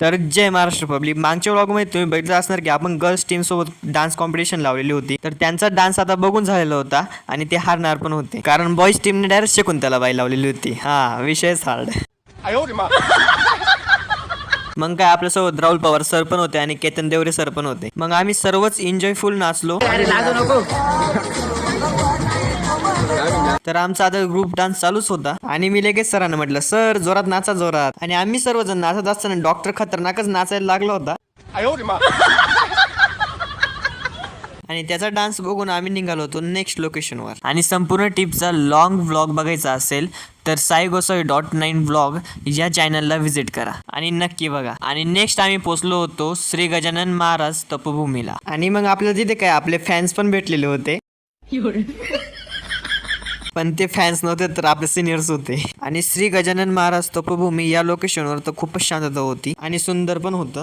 तर जय महाराष्ट्र पब्लिक. मागच्या व्लॉगमध्ये तुम्ही बघितलं असणार की आपण गर्ल्स टीम सोबत डान्स कॉम्पिटिशन लावलेली होती. तर त्यांचा डान्स आता बघून झालेला होता आणि ते हारणार पण होते, कारण बॉईज टीमने डायरेक्ट शकुंतला बाई लावलेली होती. हा विषयच हार्ड. मग काय आपल्यासोबत राहुल पवार सर पण होते आणि केतन देवरे सर पण होते. मग आम्ही सर्वच एन्जॉयफुल नाचलो. तर आमचा आता ग्रुप डान्स चालूच होता आणि मी लगेच सरांना म्हटलं, सर जोरात नाचा जोरात. आणि आम्ही सर्वजण नाचत असताना डॉक्टर खतरनाकच नाचायला लागला होता. आणि त्याचा डान्स बघून आम्ही निघालो होतो नेक्स्ट लोकेशनवर. आणि संपूर्ण टिपचा लॉंग व्लॉग बघायचा असेल तर साईगोसावी.9 व्लॉग या चॅनलला व्हिजिट करा आणि नक्की बघा. आणि नेक्स्ट आम्ही पोहोचलो होतो श्री गजानन महाराज तपोभूमीला. आणि मग आपल्याला तिथे काय आपले फॅन्स पण भेटलेले होते. पण ते फॅन्स नव्हते तर आपले सिनियर्स होते. आणि श्री गजानन महाराज तपोभूमी या लोकेशनवर तर खूपच शांतता होती आणि सुंदर पण होतं.